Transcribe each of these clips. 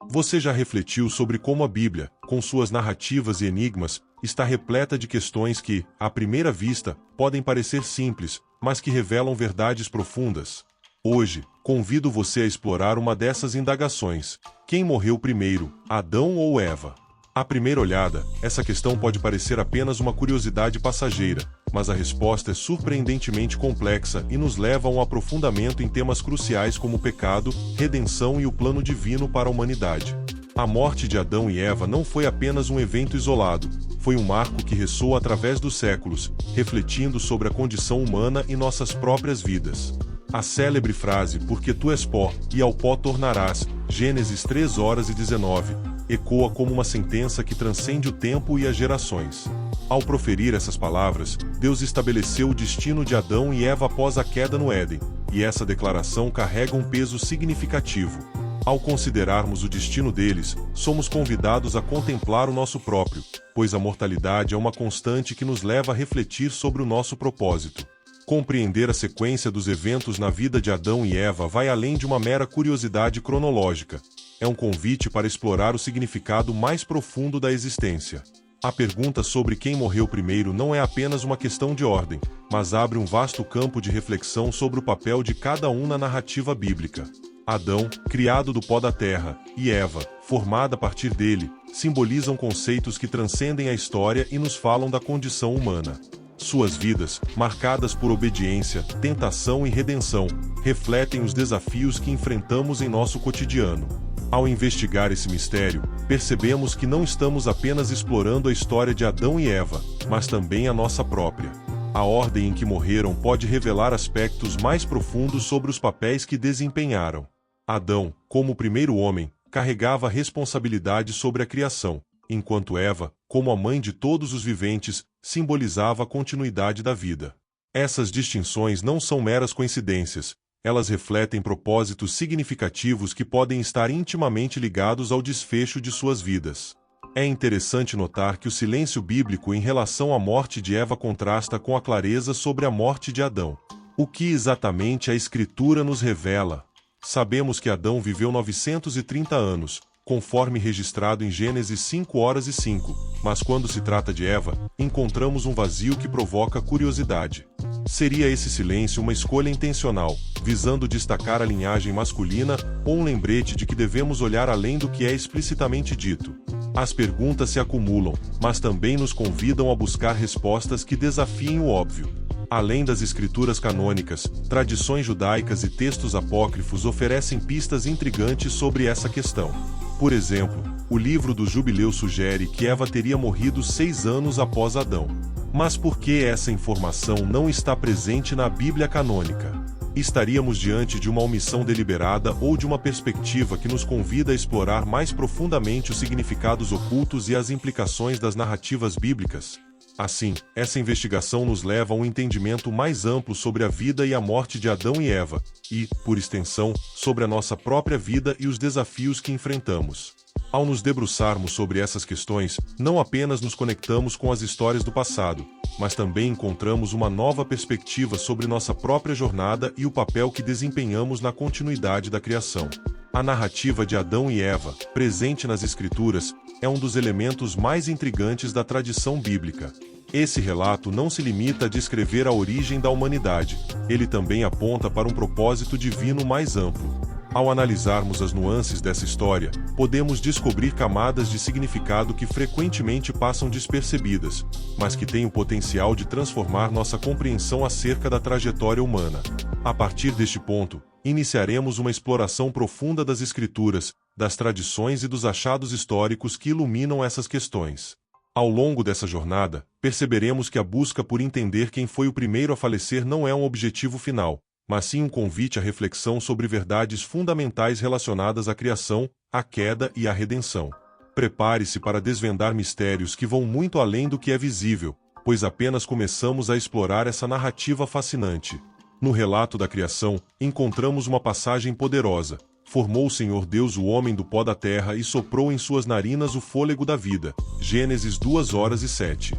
Você já refletiu sobre como a Bíblia, com suas narrativas e enigmas, está repleta de questões que, à primeira vista, podem parecer simples, mas que revelam verdades profundas? Hoje, convido você a explorar uma dessas indagações. Quem morreu primeiro, Adão ou Eva? À primeira olhada, essa questão pode parecer apenas uma curiosidade passageira, mas a resposta é surpreendentemente complexa e nos leva a um aprofundamento em temas cruciais como o pecado, redenção e o plano divino para a humanidade. A morte de Adão e Eva não foi apenas um evento isolado, foi um marco que ressoa através dos séculos, refletindo sobre a condição humana e nossas próprias vidas. A célebre frase, porque tu és pó, e ao pó tornarás, Gênesis 3:19, ecoa como uma sentença que transcende o tempo e as gerações. Ao proferir essas palavras, Deus estabeleceu o destino de Adão e Eva após a queda no Éden, e essa declaração carrega um peso significativo. Ao considerarmos o destino deles, somos convidados a contemplar o nosso próprio, pois a mortalidade é uma constante que nos leva a refletir sobre o nosso propósito. Compreender a sequência dos eventos na vida de Adão e Eva vai além de uma mera curiosidade cronológica. É um convite para explorar o significado mais profundo da existência. A pergunta sobre quem morreu primeiro não é apenas uma questão de ordem, mas abre um vasto campo de reflexão sobre o papel de cada um na narrativa bíblica. Adão, criado do pó da terra, e Eva, formada a partir dele, simbolizam conceitos que transcendem a história e nos falam da condição humana. Suas vidas, marcadas por obediência, tentação e redenção, refletem os desafios que enfrentamos em nosso cotidiano. Ao investigar esse mistério, percebemos que não estamos apenas explorando a história de Adão e Eva, mas também a nossa própria. A ordem em que morreram pode revelar aspectos mais profundos sobre os papéis que desempenharam. Adão, como o primeiro homem, carregava a responsabilidade sobre a criação, enquanto Eva, como a mãe de todos os viventes, simbolizava a continuidade da vida. Essas distinções não são meras coincidências, elas refletem propósitos significativos que podem estar intimamente ligados ao desfecho de suas vidas. É interessante notar que o silêncio bíblico em relação à morte de Eva contrasta com a clareza sobre a morte de Adão. O que exatamente a Escritura nos revela? Sabemos que Adão viveu 930 anos, conforme registrado em Gênesis 5:05, mas quando se trata de Eva, encontramos um vazio que provoca curiosidade. Seria esse silêncio uma escolha intencional, visando destacar a linhagem masculina, ou um lembrete de que devemos olhar além do que é explicitamente dito? As perguntas se acumulam, mas também nos convidam a buscar respostas que desafiem o óbvio. Além das escrituras canônicas, tradições judaicas e textos apócrifos oferecem pistas intrigantes sobre essa questão. Por exemplo, o livro do Jubileu sugere que Eva teria morrido 6 anos após Adão. Mas por que essa informação não está presente na Bíblia canônica? Estaríamos diante de uma omissão deliberada ou de uma perspectiva que nos convida a explorar mais profundamente os significados ocultos e as implicações das narrativas bíblicas? Assim, essa investigação nos leva a um entendimento mais amplo sobre a vida e a morte de Adão e Eva, e, por extensão, sobre a nossa própria vida e os desafios que enfrentamos. Ao nos debruçarmos sobre essas questões, não apenas nos conectamos com as histórias do passado, mas também encontramos uma nova perspectiva sobre nossa própria jornada e o papel que desempenhamos na continuidade da criação. A narrativa de Adão e Eva, presente nas Escrituras, é um dos elementos mais intrigantes da tradição bíblica. Esse relato não se limita a descrever a origem da humanidade, ele também aponta para um propósito divino mais amplo. Ao analisarmos as nuances dessa história, podemos descobrir camadas de significado que frequentemente passam despercebidas, mas que têm o potencial de transformar nossa compreensão acerca da trajetória humana. A partir deste ponto, iniciaremos uma exploração profunda das Escrituras, das tradições e dos achados históricos que iluminam essas questões. Ao longo dessa jornada, perceberemos que a busca por entender quem foi o primeiro a falecer não é um objetivo final, mas sim um convite à reflexão sobre verdades fundamentais relacionadas à criação, à queda e à redenção. Prepare-se para desvendar mistérios que vão muito além do que é visível, pois apenas começamos a explorar essa narrativa fascinante. No relato da criação, encontramos uma passagem poderosa. Formou o Senhor Deus o homem do pó da terra e soprou em suas narinas o fôlego da vida. Gênesis 2:07.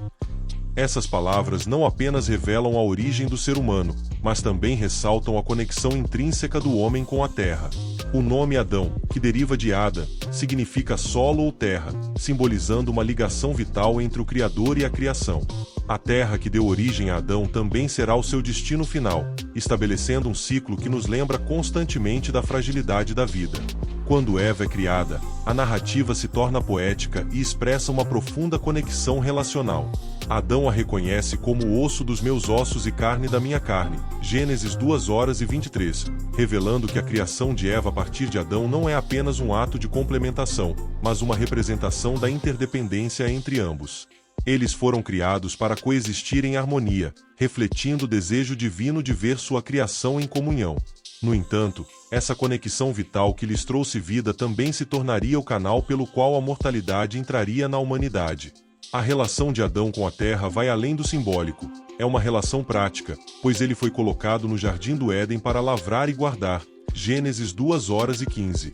Essas palavras não apenas revelam a origem do ser humano, mas também ressaltam a conexão intrínseca do homem com a terra. O nome Adão, que deriva de Ada, significa solo ou terra, simbolizando uma ligação vital entre o Criador e a criação. A terra que deu origem a Adão também será o seu destino final, estabelecendo um ciclo que nos lembra constantemente da fragilidade da vida. Quando Eva é criada, a narrativa se torna poética e expressa uma profunda conexão relacional. Adão a reconhece como o osso dos meus ossos e carne da minha carne, Gênesis 2:23, revelando que a criação de Eva a partir de Adão não é apenas um ato de complementação, mas uma representação da interdependência entre ambos. Eles foram criados para coexistir em harmonia, refletindo o desejo divino de ver sua criação em comunhão. No entanto, essa conexão vital que lhes trouxe vida também se tornaria o canal pelo qual a mortalidade entraria na humanidade. A relação de Adão com a terra vai além do simbólico, é uma relação prática, pois ele foi colocado no jardim do Éden para lavrar e guardar, Gênesis 2:15.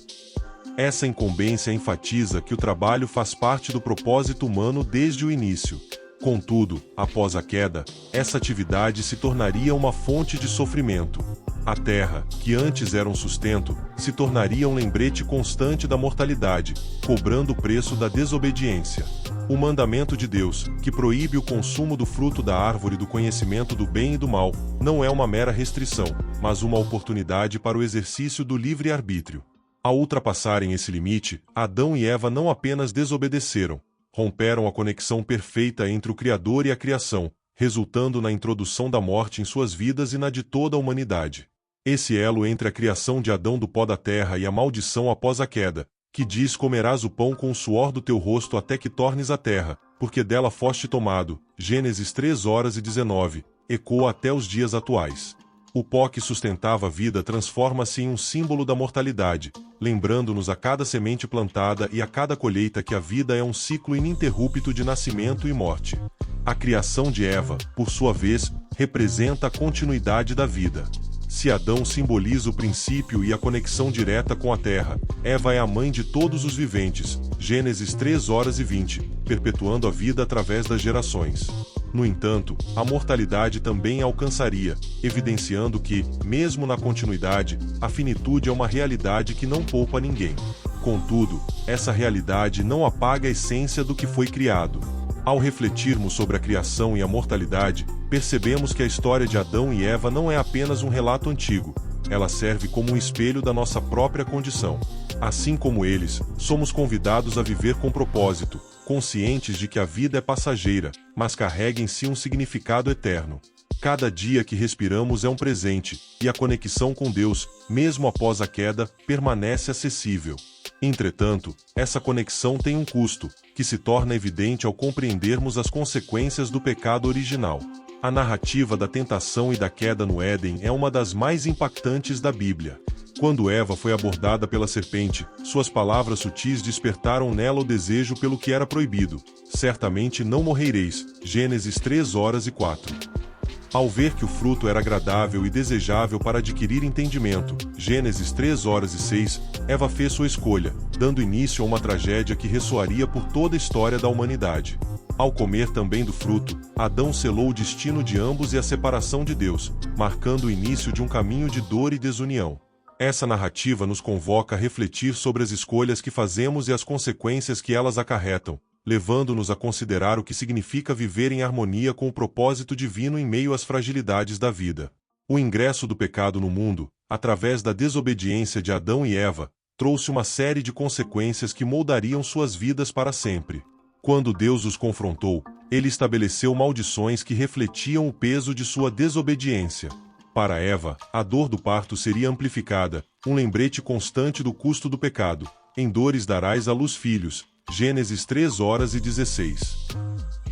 Essa incumbência enfatiza que o trabalho faz parte do propósito humano desde o início. Contudo, após a queda, essa atividade se tornaria uma fonte de sofrimento. A terra, que antes era um sustento, se tornaria um lembrete constante da mortalidade, cobrando o preço da desobediência. O mandamento de Deus, que proíbe o consumo do fruto da árvore do conhecimento do bem e do mal, não é uma mera restrição, mas uma oportunidade para o exercício do livre-arbítrio. Ao ultrapassarem esse limite, Adão e Eva não apenas desobedeceram, romperam a conexão perfeita entre o Criador e a criação, resultando na introdução da morte em suas vidas e na de toda a humanidade. Esse elo entre a criação de Adão do pó da terra e a maldição após a queda, que diz: comerás o pão com o suor do teu rosto até que tornes a terra, porque dela foste tomado, Gênesis 3:19, ecoa até os dias atuais. O pó que sustentava a vida transforma-se em um símbolo da mortalidade, lembrando-nos a cada semente plantada e a cada colheita que a vida é um ciclo ininterrupto de nascimento e morte. A criação de Eva, por sua vez, representa a continuidade da vida. Se Adão simboliza o princípio e a conexão direta com a terra, Eva é a mãe de todos os viventes, Gênesis 3:20, perpetuando a vida através das gerações. No entanto, a mortalidade também a alcançaria, evidenciando que, mesmo na continuidade, a finitude é uma realidade que não poupa ninguém. Contudo, essa realidade não apaga a essência do que foi criado. Ao refletirmos sobre a criação e a mortalidade, percebemos que a história de Adão e Eva não é apenas um relato antigo, ela serve como um espelho da nossa própria condição. Assim como eles, somos convidados a viver com propósito, conscientes de que a vida é passageira, mas carrega em si um significado eterno. Cada dia que respiramos é um presente, e a conexão com Deus, mesmo após a queda, permanece acessível. Entretanto, essa conexão tem um custo, que se torna evidente ao compreendermos as consequências do pecado original. A narrativa da tentação e da queda no Éden é uma das mais impactantes da Bíblia. Quando Eva foi abordada pela serpente, suas palavras sutis despertaram nela o desejo pelo que era proibido. Certamente não morrereis, Gênesis 3:4. Ao ver que o fruto era agradável e desejável para adquirir entendimento, Gênesis 3:6, Eva fez sua escolha, dando início a uma tragédia que ressoaria por toda a história da humanidade. Ao comer também do fruto, Adão selou o destino de ambos e a separação de Deus, marcando o início de um caminho de dor e desunião. Essa narrativa nos convoca a refletir sobre as escolhas que fazemos e as consequências que elas acarretam, levando-nos a considerar o que significa viver em harmonia com o propósito divino em meio às fragilidades da vida. O ingresso do pecado no mundo, através da desobediência de Adão e Eva, trouxe uma série de consequências que moldariam suas vidas para sempre. Quando Deus os confrontou, ele estabeleceu maldições que refletiam o peso de sua desobediência. Para Eva, a dor do parto seria amplificada, um lembrete constante do custo do pecado. Em dores darás à luz filhos, Gênesis 3:16.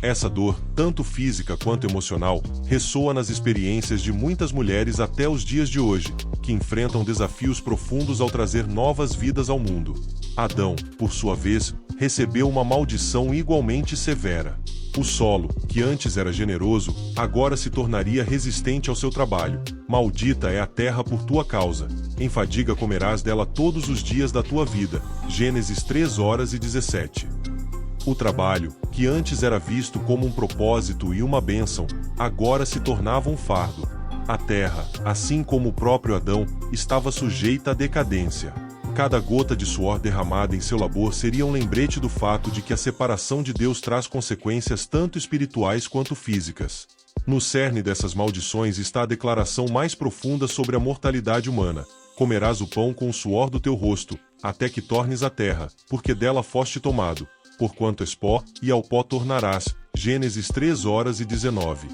Essa dor, tanto física quanto emocional, ressoa nas experiências de muitas mulheres até os dias de hoje, que enfrentam desafios profundos ao trazer novas vidas ao mundo. Adão, por sua vez, recebeu uma maldição igualmente severa. O solo, que antes era generoso, agora se tornaria resistente ao seu trabalho. Maldita é a terra por tua causa. Em fadiga comerás dela todos os dias da tua vida. Gênesis 3:17. O trabalho, que antes era visto como um propósito e uma bênção, agora se tornava um fardo. A terra, assim como o próprio Adão, estava sujeita à decadência. Cada gota de suor derramada em seu labor seria um lembrete do fato de que a separação de Deus traz consequências tanto espirituais quanto físicas. No cerne dessas maldições está a declaração mais profunda sobre a mortalidade humana: comerás o pão com o suor do teu rosto, até que tornes a terra, porque dela foste tomado, porquanto és pó, e ao pó tornarás. Gênesis 3:19.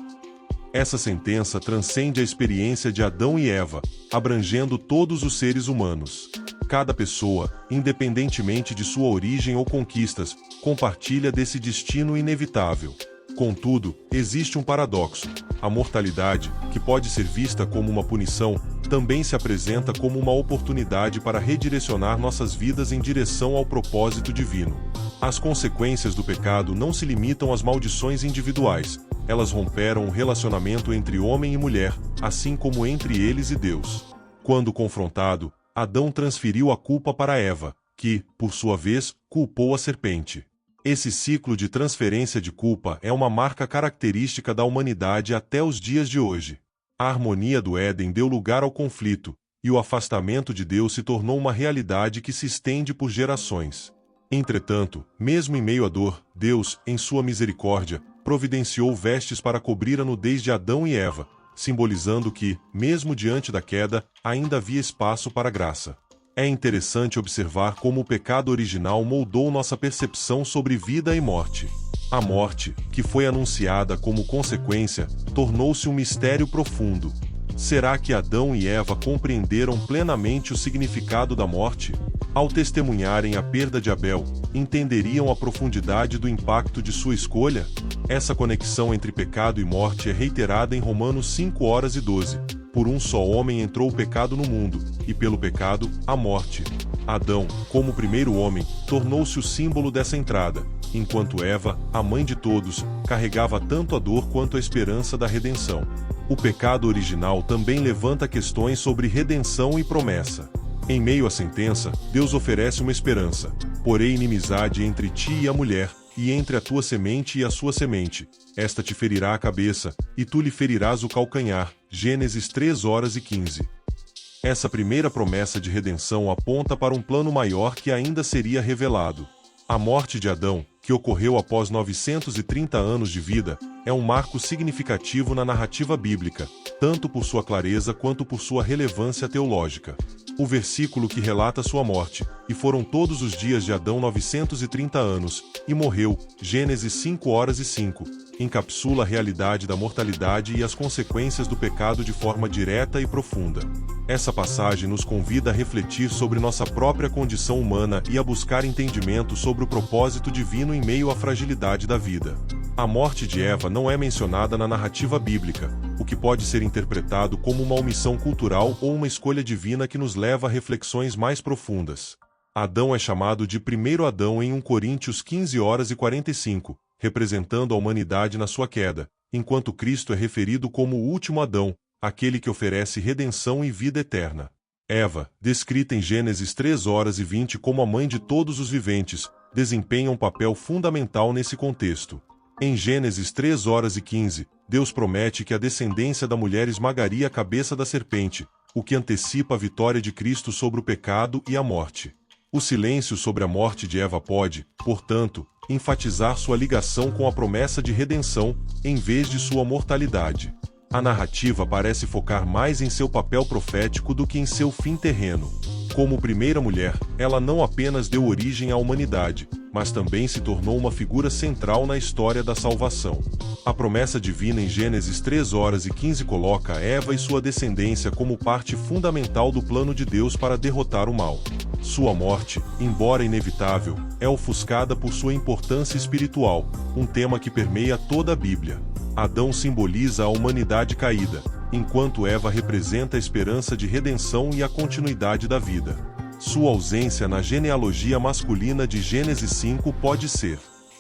Essa sentença transcende a experiência de Adão e Eva, abrangendo todos os seres humanos. Cada pessoa, independentemente de sua origem ou conquistas, compartilha desse destino inevitável. Contudo, existe um paradoxo. A mortalidade, que pode ser vista como uma punição, também se apresenta como uma oportunidade para redirecionar nossas vidas em direção ao propósito divino. As consequências do pecado não se limitam às maldições individuais. Elas romperam o relacionamento entre homem e mulher, assim como entre eles e Deus. Quando confrontado, Adão transferiu a culpa para Eva, que, por sua vez, culpou a serpente. Esse ciclo de transferência de culpa é uma marca característica da humanidade até os dias de hoje. A harmonia do Éden deu lugar ao conflito, e o afastamento de Deus se tornou uma realidade que se estende por gerações. Entretanto, mesmo em meio à dor, Deus, em sua misericórdia, providenciou vestes para cobrir a nudez de Adão e Eva, simbolizando que, mesmo diante da queda, ainda havia espaço para a graça. É interessante observar como o pecado original moldou nossa percepção sobre vida e morte. A morte, que foi anunciada como consequência, tornou-se um mistério profundo. Será que Adão e Eva compreenderam plenamente o significado da morte? Ao testemunharem a perda de Abel, entenderiam a profundidade do impacto de sua escolha? Essa conexão entre pecado e morte é reiterada em Romanos 5:12. Por um só homem entrou o pecado no mundo, e pelo pecado, a morte. Adão, como o primeiro homem, tornou-se o símbolo dessa entrada, enquanto Eva, a mãe de todos, carregava tanto a dor quanto a esperança da redenção. O pecado original também levanta questões sobre redenção e promessa. Em meio à sentença, Deus oferece uma esperança: porém inimizade entre ti e a mulher, e entre a tua semente e a sua semente. Esta te ferirá a cabeça, e tu lhe ferirás o calcanhar. Gênesis 3:15. Essa primeira promessa de redenção aponta para um plano maior que ainda seria revelado. A morte de Adão, que ocorreu após 930 anos de vida, é um marco significativo na narrativa bíblica, tanto por sua clareza quanto por sua relevância teológica. O versículo que relata sua morte, e foram todos os dias de Adão 930 anos, e morreu, Gênesis 5:05, encapsula a realidade da mortalidade e as consequências do pecado de forma direta e profunda. Essa passagem nos convida a refletir sobre nossa própria condição humana e a buscar entendimento sobre o propósito divino em meio à fragilidade da vida. A morte de Eva não é mencionada na narrativa bíblica, o que pode ser interpretado como uma omissão cultural ou uma escolha divina que nos leva a reflexões mais profundas. Adão é chamado de primeiro Adão em 1 Coríntios 15:45, representando a humanidade na sua queda, enquanto Cristo é referido como o último Adão, aquele que oferece redenção e vida eterna. Eva, descrita em Gênesis 3:20 como a mãe de todos os viventes, desempenha um papel fundamental nesse contexto. Em Gênesis 3:15, Deus promete que a descendência da mulher esmagaria a cabeça da serpente, o que antecipa a vitória de Cristo sobre o pecado e a morte. O silêncio sobre a morte de Eva pode, portanto, enfatizar sua ligação com a promessa de redenção, em vez de sua mortalidade. A narrativa parece focar mais em seu papel profético do que em seu fim terreno. Como primeira mulher, ela não apenas deu origem à humanidade, mas também se tornou uma figura central na história da salvação. A promessa divina em Gênesis 3:15 coloca Eva e sua descendência como parte fundamental do plano de Deus para derrotar o mal. Sua morte, embora inevitável, é ofuscada por sua importância espiritual, um tema que permeia toda a Bíblia. Adão simboliza a humanidade caída, enquanto Eva representa a esperança de redenção e a continuidade da vida. Sua ausência na genealogia masculina de Gênesis 5 pode ser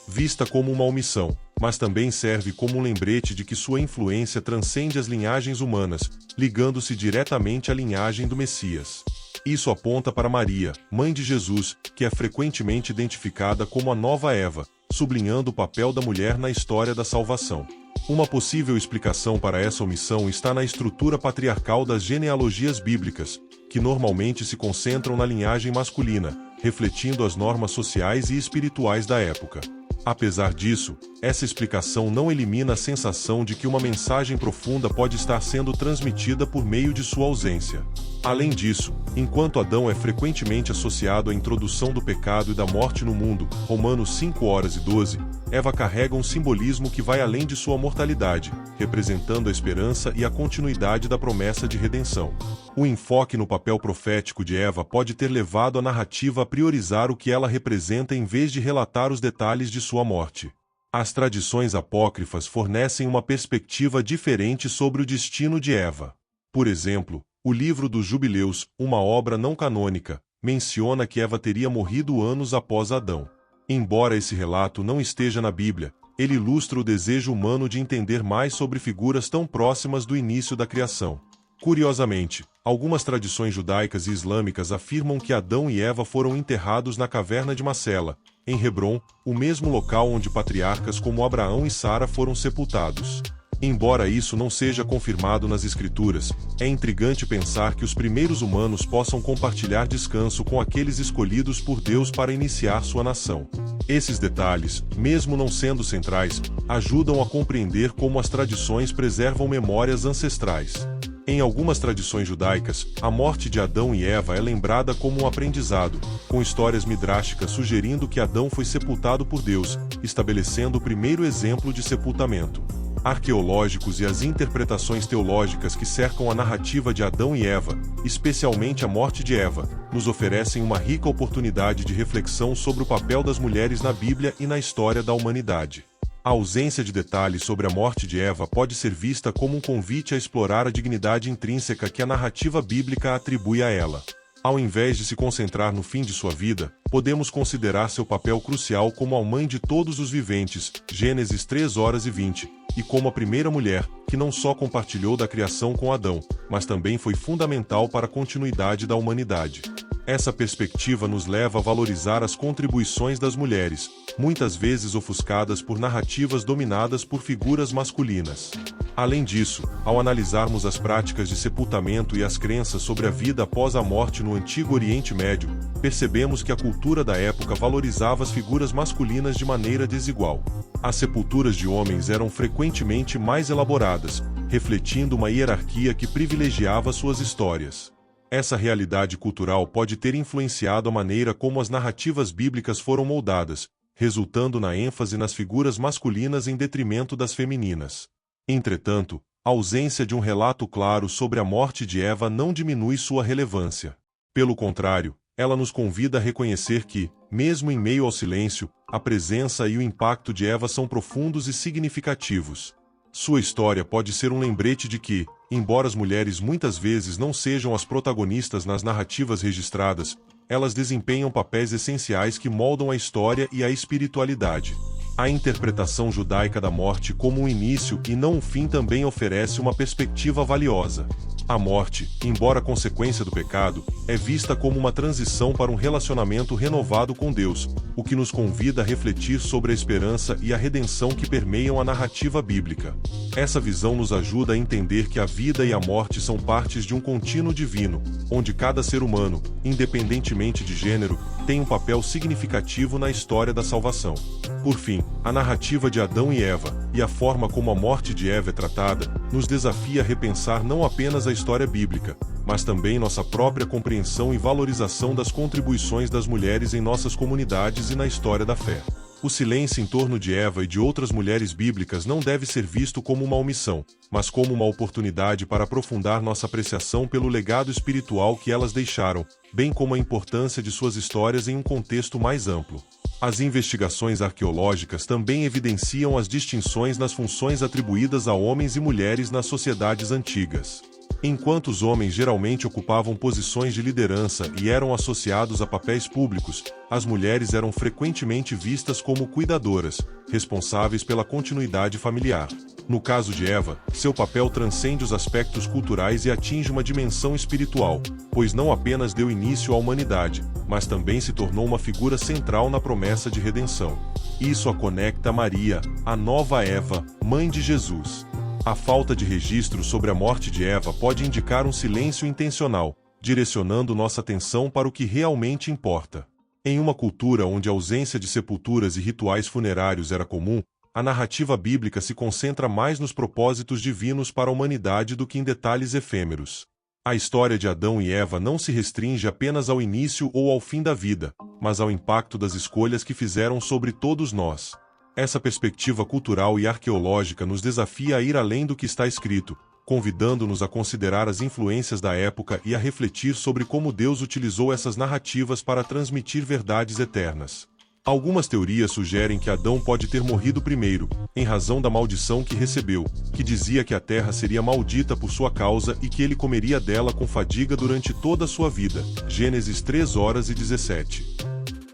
vista como uma omissão, mas também serve como um lembrete de que sua influência transcende as linhagens humanas, ligando-se diretamente à linhagem do Messias. Isso aponta para Maria, mãe de Jesus, que é frequentemente identificada como a nova Eva, sublinhando o papel da mulher na história da salvação. Uma possível explicação para essa omissão está na estrutura patriarcal das genealogias bíblicas, que normalmente se concentram na linhagem masculina, refletindo as normas sociais e espirituais da época. Apesar disso, essa explicação não elimina a sensação de que uma mensagem profunda pode estar sendo transmitida por meio de sua ausência. Além disso, enquanto Adão é frequentemente associado à introdução do pecado e da morte no mundo, Romanos 5:12, Eva carrega um simbolismo que vai além de sua mortalidade, representando a esperança e a continuidade da promessa de redenção. O enfoque no papel profético de Eva pode ter levado a narrativa a priorizar o que ela representa em vez de relatar os detalhes de sua morte. As tradições apócrifas fornecem uma perspectiva diferente sobre o destino de Eva. Por exemplo, o livro dos Jubileus, uma obra não canônica, menciona que Eva teria morrido anos após Adão. Embora esse relato não esteja na Bíblia, ele ilustra o desejo humano de entender mais sobre figuras tão próximas do início da criação. Curiosamente, algumas tradições judaicas e islâmicas afirmam que Adão e Eva foram enterrados na caverna de Macela, em Hebrom, o mesmo local onde patriarcas como Abraão e Sara foram sepultados. Embora isso não seja confirmado nas Escrituras, é intrigante pensar que os primeiros humanos possam compartilhar descanso com aqueles escolhidos por Deus para iniciar sua nação. Esses detalhes, mesmo não sendo centrais, ajudam a compreender como as tradições preservam memórias ancestrais. Em algumas tradições judaicas, a morte de Adão e Eva é lembrada como um aprendizado, com histórias midráshicas sugerindo que Adão foi sepultado por Deus, estabelecendo o primeiro exemplo de sepultamento. Arqueológicos e as interpretações teológicas que cercam a narrativa de Adão e Eva, especialmente a morte de Eva, nos oferecem uma rica oportunidade de reflexão sobre o papel das mulheres na Bíblia e na história da humanidade. A ausência de detalhes sobre a morte de Eva pode ser vista como um convite a explorar a dignidade intrínseca que a narrativa bíblica atribui a ela. Ao invés de se concentrar no fim de sua vida, podemos considerar seu papel crucial como a mãe de todos os viventes, Gênesis 3:20, e como a primeira mulher, que não só compartilhou da criação com Adão, mas também foi fundamental para a continuidade da humanidade. Essa perspectiva nos leva a valorizar as contribuições das mulheres, muitas vezes ofuscadas por narrativas dominadas por figuras masculinas. Além disso, ao analisarmos as práticas de sepultamento e as crenças sobre a vida após a morte no Antigo Oriente Médio, percebemos que a cultura da época valorizava as figuras masculinas de maneira desigual. As sepulturas de homens eram frequentemente mais elaboradas, refletindo uma hierarquia que privilegiava suas histórias. Essa realidade cultural pode ter influenciado a maneira como as narrativas bíblicas foram moldadas, resultando na ênfase nas figuras masculinas em detrimento das femininas. Entretanto, a ausência de um relato claro sobre a morte de Eva não diminui sua relevância. Pelo contrário, ela nos convida a reconhecer que, mesmo em meio ao silêncio, a presença e o impacto de Eva são profundos e significativos. Sua história pode ser um lembrete de que, embora as mulheres muitas vezes não sejam as protagonistas nas narrativas registradas, elas desempenham papéis essenciais que moldam a história e a espiritualidade. A interpretação judaica da morte como um início e não um fim também oferece uma perspectiva valiosa. A morte, embora consequência do pecado, é vista como uma transição para um relacionamento renovado com Deus, o que nos convida a refletir sobre a esperança e a redenção que permeiam a narrativa bíblica. Essa visão nos ajuda a entender que a vida e a morte são partes de um contínuo divino, onde cada ser humano, independentemente de gênero, tem um papel significativo na história da salvação. Por fim, a narrativa de Adão e Eva, e a forma como a morte de Eva é tratada, nos desafia a repensar não apenas a história bíblica, mas também nossa própria compreensão e valorização das contribuições das mulheres em nossas comunidades e na história da fé. O silêncio em torno de Eva e de outras mulheres bíblicas não deve ser visto como uma omissão, mas como uma oportunidade para aprofundar nossa apreciação pelo legado espiritual que elas deixaram, bem como a importância de suas histórias em um contexto mais amplo. As investigações arqueológicas também evidenciam as distinções nas funções atribuídas a homens e mulheres nas sociedades antigas. Enquanto os homens geralmente ocupavam posições de liderança e eram associados a papéis públicos, as mulheres eram frequentemente vistas como cuidadoras, responsáveis pela continuidade familiar. No caso de Eva, seu papel transcende os aspectos culturais e atinge uma dimensão espiritual, pois não apenas deu início à humanidade, mas também se tornou uma figura central na promessa de redenção. Isso a conecta a Maria, a nova Eva, mãe de Jesus. A falta de registro sobre a morte de Eva pode indicar um silêncio intencional, direcionando nossa atenção para o que realmente importa. Em uma cultura onde a ausência de sepulturas e rituais funerários era comum, a narrativa bíblica se concentra mais nos propósitos divinos para a humanidade do que em detalhes efêmeros. A história de Adão e Eva não se restringe apenas ao início ou ao fim da vida, mas ao impacto das escolhas que fizeram sobre todos nós. Essa perspectiva cultural e arqueológica nos desafia a ir além do que está escrito, convidando-nos a considerar as influências da época e a refletir sobre como Deus utilizou essas narrativas para transmitir verdades eternas. Algumas teorias sugerem que Adão pode ter morrido primeiro, em razão da maldição que recebeu, que dizia que a terra seria maldita por sua causa e que ele comeria dela com fadiga durante toda a sua vida. Gênesis 3:17.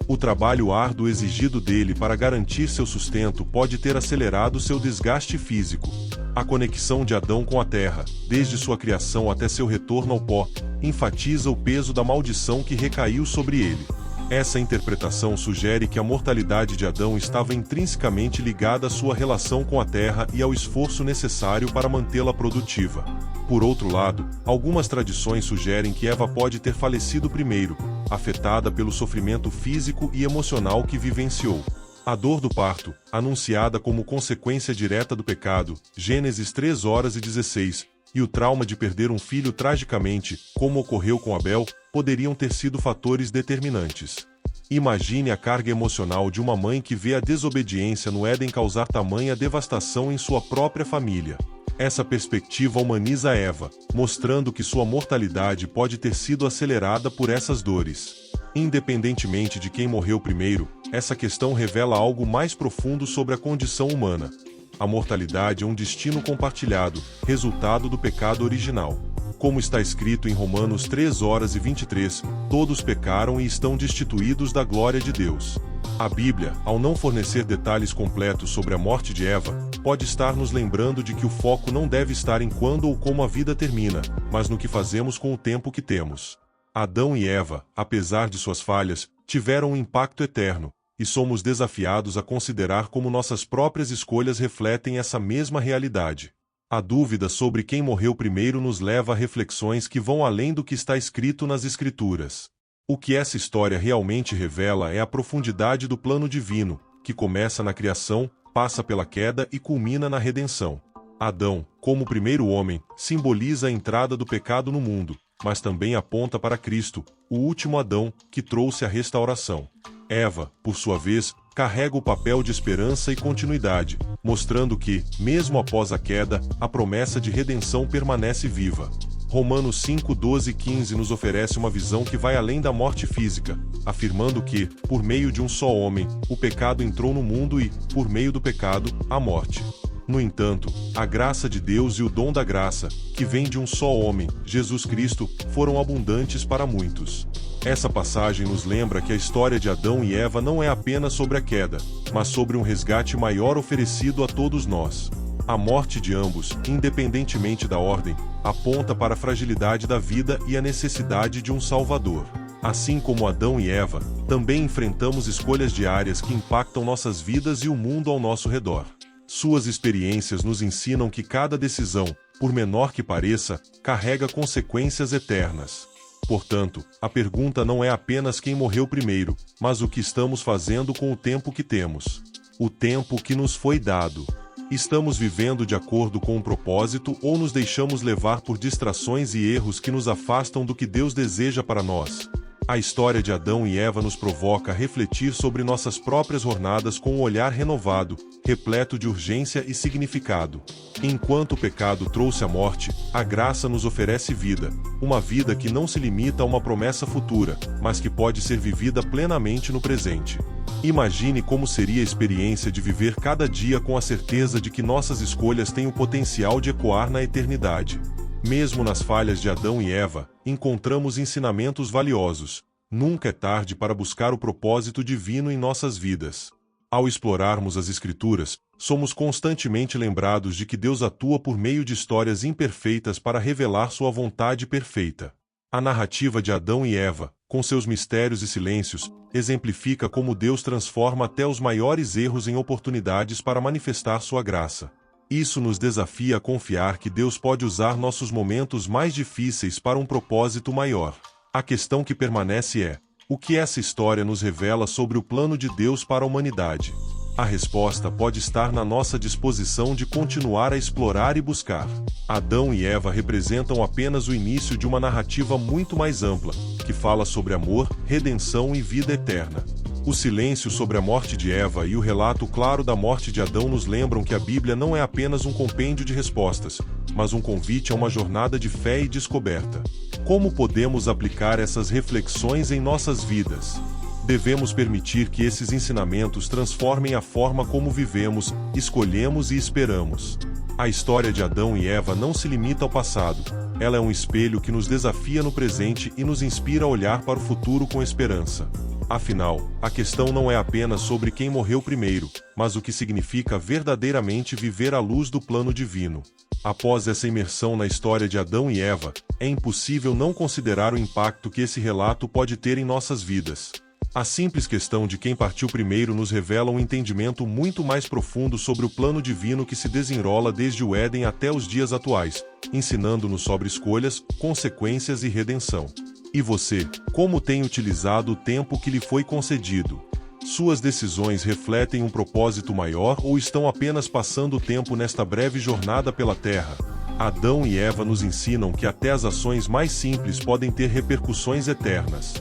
O trabalho árduo exigido dele para garantir seu sustento pode ter acelerado seu desgaste físico. A conexão de Adão com a terra, desde sua criação até seu retorno ao pó, enfatiza o peso da maldição que recaiu sobre ele. Essa interpretação sugere que a mortalidade de Adão estava intrinsecamente ligada à sua relação com a terra e ao esforço necessário para mantê-la produtiva. Por outro lado, algumas tradições sugerem que Eva pode ter falecido primeiro, afetada pelo sofrimento físico e emocional que vivenciou. A dor do parto, anunciada como consequência direta do pecado, Gênesis 3:16, e o trauma de perder um filho tragicamente, como ocorreu com Abel, poderiam ter sido fatores determinantes. Imagine a carga emocional de uma mãe que vê a desobediência no Éden causar tamanha devastação em sua própria família. Essa perspectiva humaniza Eva, mostrando que sua mortalidade pode ter sido acelerada por essas dores. Independentemente de quem morreu primeiro, essa questão revela algo mais profundo sobre a condição humana. A mortalidade é um destino compartilhado, resultado do pecado original. Como está escrito em Romanos 3:23, todos pecaram e estão destituídos da glória de Deus. A Bíblia, ao não fornecer detalhes completos sobre a morte de Eva, pode estar nos lembrando de que o foco não deve estar em quando ou como a vida termina, mas no que fazemos com o tempo que temos. Adão e Eva, apesar de suas falhas, tiveram um impacto eterno, e somos desafiados a considerar como nossas próprias escolhas refletem essa mesma realidade. A dúvida sobre quem morreu primeiro nos leva a reflexões que vão além do que está escrito nas Escrituras. O que essa história realmente revela é a profundidade do plano divino, que começa na criação, passa pela queda e culmina na redenção. Adão, como o primeiro homem, simboliza a entrada do pecado no mundo, mas também aponta para Cristo, o último Adão, que trouxe a restauração. Eva, por sua vez, carrega o papel de esperança e continuidade, mostrando que, mesmo após a queda, a promessa de redenção permanece viva. Romanos 5:12-15 nos oferece uma visão que vai além da morte física, afirmando que, por meio de um só homem, o pecado entrou no mundo e, por meio do pecado, a morte. No entanto, a graça de Deus e o dom da graça, que vem de um só homem, Jesus Cristo, foram abundantes para muitos. Essa passagem nos lembra que a história de Adão e Eva não é apenas sobre a queda, mas sobre um resgate maior oferecido a todos nós. A morte de ambos, independentemente da ordem, aponta para a fragilidade da vida e a necessidade de um Salvador. Assim como Adão e Eva, também enfrentamos escolhas diárias que impactam nossas vidas e o mundo ao nosso redor. Suas experiências nos ensinam que cada decisão, por menor que pareça, carrega consequências eternas. Portanto, a pergunta não é apenas quem morreu primeiro, mas o que estamos fazendo com o tempo que temos. O tempo que nos foi dado. Estamos vivendo de acordo com um propósito ou nos deixamos levar por distrações e erros que nos afastam do que Deus deseja para nós? A história de Adão e Eva nos provoca a refletir sobre nossas próprias jornadas com um olhar renovado, repleto de urgência e significado. Enquanto o pecado trouxe a morte, a graça nos oferece vida, uma vida que não se limita a uma promessa futura, mas que pode ser vivida plenamente no presente. Imagine como seria a experiência de viver cada dia com a certeza de que nossas escolhas têm o potencial de ecoar na eternidade. Mesmo nas falhas de Adão e Eva, encontramos ensinamentos valiosos. Nunca é tarde para buscar o propósito divino em nossas vidas. Ao explorarmos as Escrituras, somos constantemente lembrados de que Deus atua por meio de histórias imperfeitas para revelar sua vontade perfeita. A narrativa de Adão e Eva, com seus mistérios e silêncios, exemplifica como Deus transforma até os maiores erros em oportunidades para manifestar sua graça. Isso nos desafia a confiar que Deus pode usar nossos momentos mais difíceis para um propósito maior. A questão que permanece é: o que essa história nos revela sobre o plano de Deus para a humanidade? A resposta pode estar na nossa disposição de continuar a explorar e buscar. Adão e Eva representam apenas o início de uma narrativa muito mais ampla, que fala sobre amor, redenção e vida eterna. O silêncio sobre a morte de Eva e o relato claro da morte de Adão nos lembram que a Bíblia não é apenas um compêndio de respostas, mas um convite a uma jornada de fé e descoberta. Como podemos aplicar essas reflexões em nossas vidas? Devemos permitir que esses ensinamentos transformem a forma como vivemos, escolhemos e esperamos. A história de Adão e Eva não se limita ao passado, ela é um espelho que nos desafia no presente e nos inspira a olhar para o futuro com esperança. Afinal, a questão não é apenas sobre quem morreu primeiro, mas o que significa verdadeiramente viver à luz do plano divino. Após essa imersão na história de Adão e Eva, é impossível não considerar o impacto que esse relato pode ter em nossas vidas. A simples questão de quem partiu primeiro nos revela um entendimento muito mais profundo sobre o plano divino que se desenrola desde o Éden até os dias atuais, ensinando-nos sobre escolhas, consequências e redenção. E você, como tem utilizado o tempo que lhe foi concedido? Suas decisões refletem um propósito maior ou estão apenas passando o tempo nesta breve jornada pela Terra? Adão e Eva nos ensinam que até as ações mais simples podem ter repercussões eternas.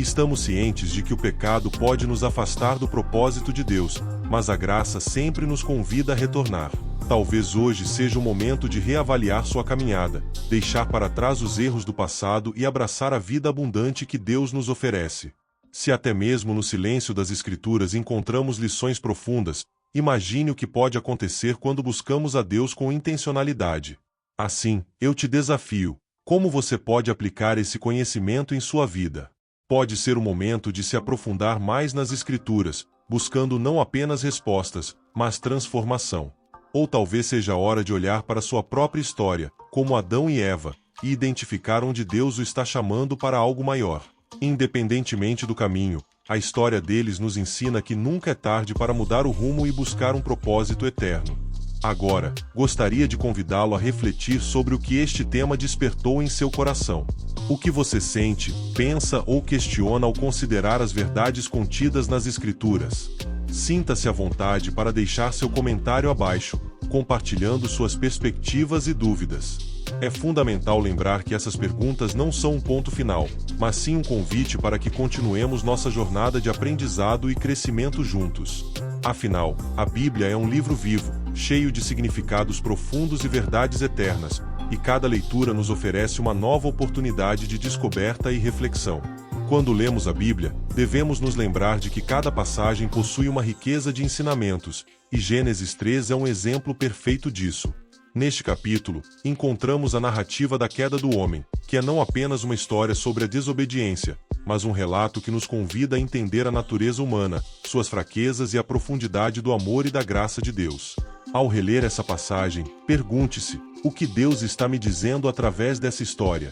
Estamos cientes de que o pecado pode nos afastar do propósito de Deus, mas a graça sempre nos convida a retornar. Talvez hoje seja o momento de reavaliar sua caminhada, deixar para trás os erros do passado e abraçar a vida abundante que Deus nos oferece. Se até mesmo no silêncio das Escrituras encontramos lições profundas, imagine o que pode acontecer quando buscamos a Deus com intencionalidade. Assim, eu te desafio: como você pode aplicar esse conhecimento em sua vida? Pode ser o momento de se aprofundar mais nas Escrituras, buscando não apenas respostas, mas transformação. Ou talvez seja a hora de olhar para sua própria história, como Adão e Eva, e identificar onde Deus o está chamando para algo maior. Independentemente do caminho, a história deles nos ensina que nunca é tarde para mudar o rumo e buscar um propósito eterno. Agora, gostaria de convidá-lo a refletir sobre o que este tema despertou em seu coração. O que você sente, pensa ou questiona ao considerar as verdades contidas nas Escrituras? Sinta-se à vontade para deixar seu comentário abaixo, compartilhando suas perspectivas e dúvidas. É fundamental lembrar que essas perguntas não são um ponto final, mas sim um convite para que continuemos nossa jornada de aprendizado e crescimento juntos. Afinal, a Bíblia é um livro vivo, cheio de significados profundos e verdades eternas, e cada leitura nos oferece uma nova oportunidade de descoberta e reflexão. Quando lemos a Bíblia, devemos nos lembrar de que cada passagem possui uma riqueza de ensinamentos, e Gênesis 3 é um exemplo perfeito disso. Neste capítulo, encontramos a narrativa da queda do homem, que é não apenas uma história sobre a desobediência, mas um relato que nos convida a entender a natureza humana, suas fraquezas e a profundidade do amor e da graça de Deus. Ao reler essa passagem, pergunte-se: o que Deus está me dizendo através dessa história?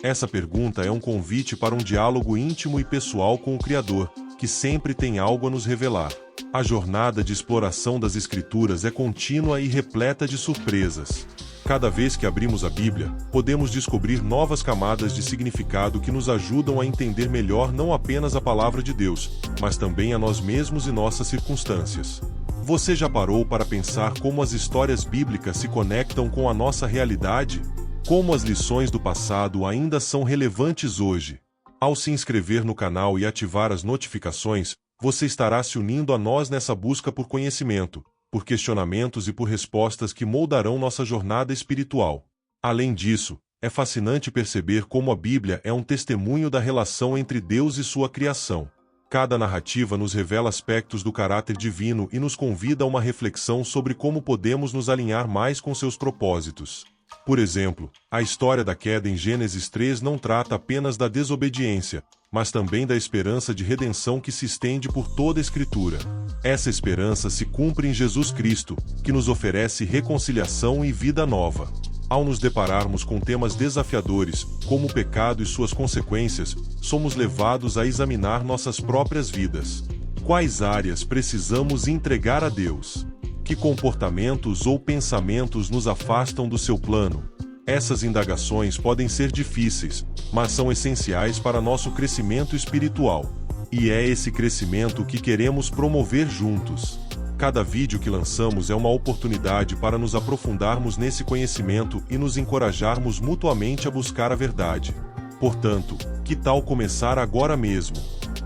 Essa pergunta é um convite para um diálogo íntimo e pessoal com o Criador, que sempre tem algo a nos revelar. A jornada de exploração das Escrituras é contínua e repleta de surpresas. Cada vez que abrimos a Bíblia, podemos descobrir novas camadas de significado que nos ajudam a entender melhor não apenas a palavra de Deus, mas também a nós mesmos e nossas circunstâncias. Você já parou para pensar como as histórias bíblicas se conectam com a nossa realidade? Como as lições do passado ainda são relevantes hoje? Ao se inscrever no canal e ativar as notificações, você estará se unindo a nós nessa busca por conhecimento, por questionamentos e por respostas que moldarão nossa jornada espiritual. Além disso, é fascinante perceber como a Bíblia é um testemunho da relação entre Deus e sua criação. Cada narrativa nos revela aspectos do caráter divino e nos convida a uma reflexão sobre como podemos nos alinhar mais com seus propósitos. Por exemplo, a história da queda em Gênesis 3 não trata apenas da desobediência, mas também da esperança de redenção que se estende por toda a Escritura. Essa esperança se cumpre em Jesus Cristo, que nos oferece reconciliação e vida nova. Ao nos depararmos com temas desafiadores, como o pecado e suas consequências, somos levados a examinar nossas próprias vidas. Quais áreas precisamos entregar a Deus? Que comportamentos ou pensamentos nos afastam do seu plano? Essas indagações podem ser difíceis, mas são essenciais para nosso crescimento espiritual. E é esse crescimento que queremos promover juntos. Cada vídeo que lançamos é uma oportunidade para nos aprofundarmos nesse conhecimento e nos encorajarmos mutuamente a buscar a verdade. Portanto, que tal começar agora mesmo?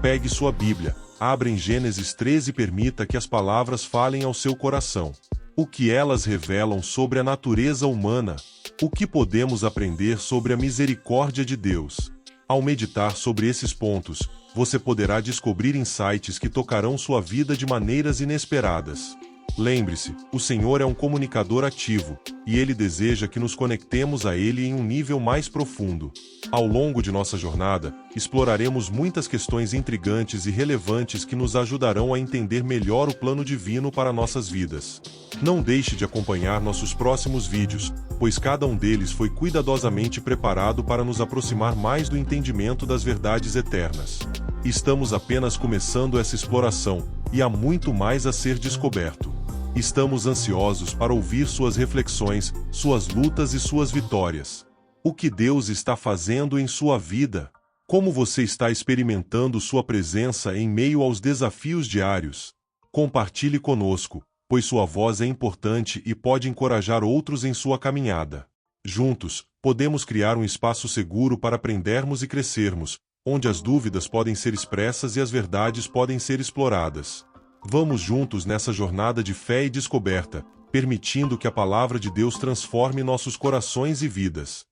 Pegue sua Bíblia, abra em Gênesis 13 e permita que as palavras falem ao seu coração. O que elas revelam sobre a natureza humana? O que podemos aprender sobre a misericórdia de Deus? Ao meditar sobre esses pontos, você poderá descobrir insights que tocarão sua vida de maneiras inesperadas. Lembre-se, o Senhor é um comunicador ativo, e Ele deseja que nos conectemos a Ele em um nível mais profundo. Ao longo de nossa jornada, exploraremos muitas questões intrigantes e relevantes que nos ajudarão a entender melhor o plano divino para nossas vidas. Não deixe de acompanhar nossos próximos vídeos, pois cada um deles foi cuidadosamente preparado para nos aproximar mais do entendimento das verdades eternas. Estamos apenas começando essa exploração, e há muito mais a ser descoberto. Estamos ansiosos para ouvir suas reflexões, suas lutas e suas vitórias. O que Deus está fazendo em sua vida? Como você está experimentando sua presença em meio aos desafios diários? Compartilhe conosco, pois sua voz é importante e pode encorajar outros em sua caminhada. Juntos, podemos criar um espaço seguro para aprendermos e crescermos, onde as dúvidas podem ser expressas e as verdades podem ser exploradas. Vamos juntos nessa jornada de fé e descoberta, permitindo que a palavra de Deus transforme nossos corações e vidas.